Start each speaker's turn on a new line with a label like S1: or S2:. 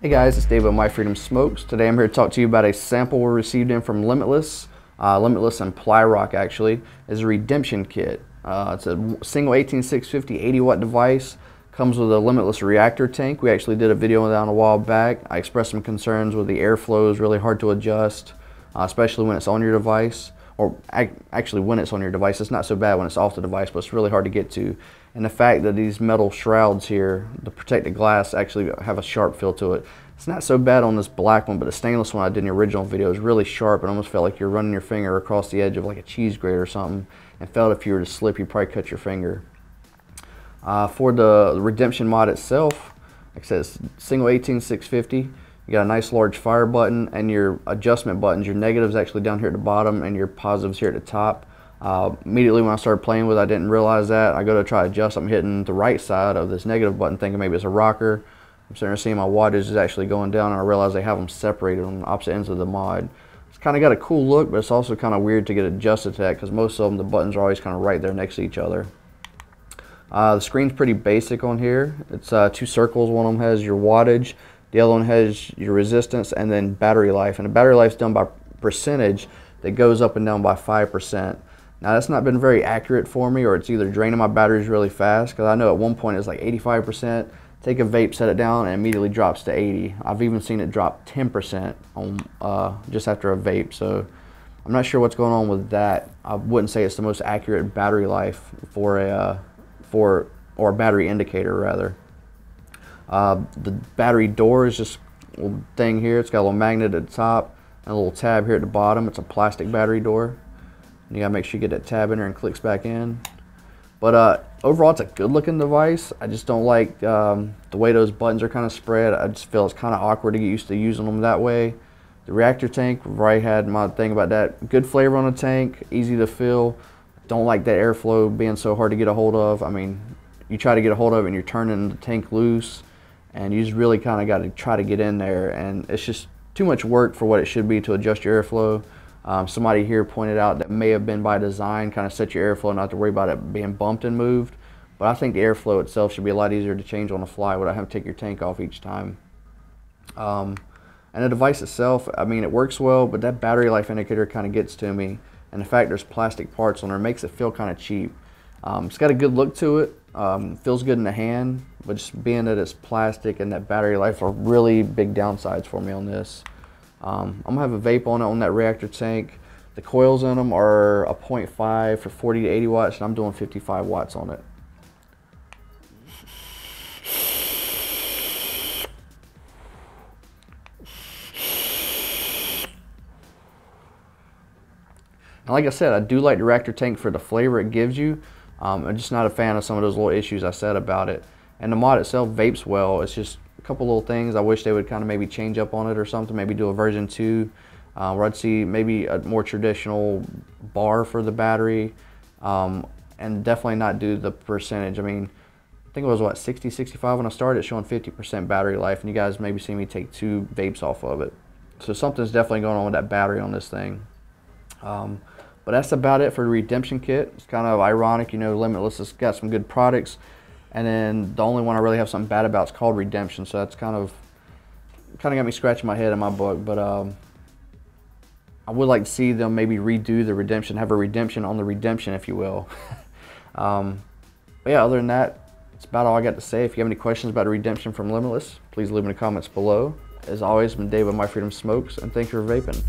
S1: Hey guys, it's Dave with My Freedom Smokes. Today I'm here to talk to you about a sample we received in from Limitless. Limitless and Plyrock actually is a redemption kit. It's a single 18650 80 watt device. Comes with a Limitless reactor tank. We actually did a video on that a while back. I expressed some concerns with the airflow is really hard to adjust, especially when it's on your device. Or actually when it's on your device. It's not so bad when it's off the device, but it's really hard to get to. And the fact that these metal shrouds here to protect the glass actually have a sharp feel to it. It's not so bad on this black one, but the stainless one I did in the original video is really sharp and almost felt like you're running your finger across the edge of like a cheese grater or something, and felt if you were to slip you'd probably cut your finger. For the redemption mod itself, like I said, it's single 18650. You got a nice large fire button and your adjustment buttons. Your negatives actually down here at the bottom and your positives here at the top. Immediately when I started playing with it, I didn't realize that. I go to try to adjust, I'm hitting the right side of this negative button thinking maybe it's a rocker. I'm starting to see my wattage is actually going down, and I realize they have them separated on the opposite ends of the mod. It's kind of got a cool look, but it's also kind of weird to get adjusted to that because most of them, the buttons are always kind of right there next to each other. The screen's pretty basic on here. It's two circles. One of them has your wattage, the other one has your resistance, and then battery life. And the battery life's done by percentage that goes up and down by 5%. Now that's not been very accurate for me, or it's either draining my batteries really fast, because I know at one point it's like 85%. Take a vape, set it down, and immediately drops to 80. I've even seen it drop 10% on just after a vape. So I'm not sure what's going on with that. I wouldn't say it's the most accurate battery life for a or a battery indicator rather. The battery door is just a little thing here. It's got a little magnet at the top and a little tab here at the bottom. It's a plastic battery door. You gotta make sure you get that tab in there and clicks back in. But overall, it's a good looking device. I just don't like the way those buttons are kind of spread. I just feel it's kind of awkward to get used to using them that way. The reactor tank, we've already had my thing about that. Good flavor on the tank, easy to fill. Don't like that airflow being so hard to get a hold of. I mean, you try to get a hold of it and you're turning the tank loose, and you just really kind of got to try to get in there, and it's just too much work for what it should be to adjust your airflow. Somebody here pointed out that may have been by design, kind of set your airflow not to worry about it being bumped and moved. But I think the airflow itself should be a lot easier to change on the fly without having to take your tank off each time. And the device itself, I mean, it works well, but that battery life indicator kind of gets to me. And the fact there's plastic parts on there makes it feel kind of cheap. It's got a good look to it. Feels good in the hand, but just being that it's plastic and that battery life are really big downsides for me on this. I'm gonna have a vape on it on that reactor tank. The coils in them are a 0.5 for 40 to 80 watts, and I'm doing 55 watts on it. And like I said, I do like the reactor tank for the flavor it gives you. I'm just not a fan of some of those little issues I said about it. And the mod itself vapes well. It's just a couple little things I wish they would kind of maybe change up on it or something. Maybe do a version 2 where I'd see maybe a more traditional bar for the battery, and definitely not do the percentage. I mean, I think it was what, 60, 65 when I started, showing 50% battery life, and you guys maybe see me take 2 vapes off of it. So something's definitely going on with that battery on this thing. But that's about it for the redemption kit. It's kind of ironic, you know, Limitless has got some good products, and then the only one I really have something bad about is called Redemption. So that's kind of got me scratching my head in my book. But I would like to see them maybe redo the redemption, have a redemption on the redemption, if you will. But yeah, other than that, that's about all I got to say. If you have any questions about a redemption from Limitless, please leave them in the comments below. As always, I'm Dave with My Freedom Smokes, and thanks for vaping.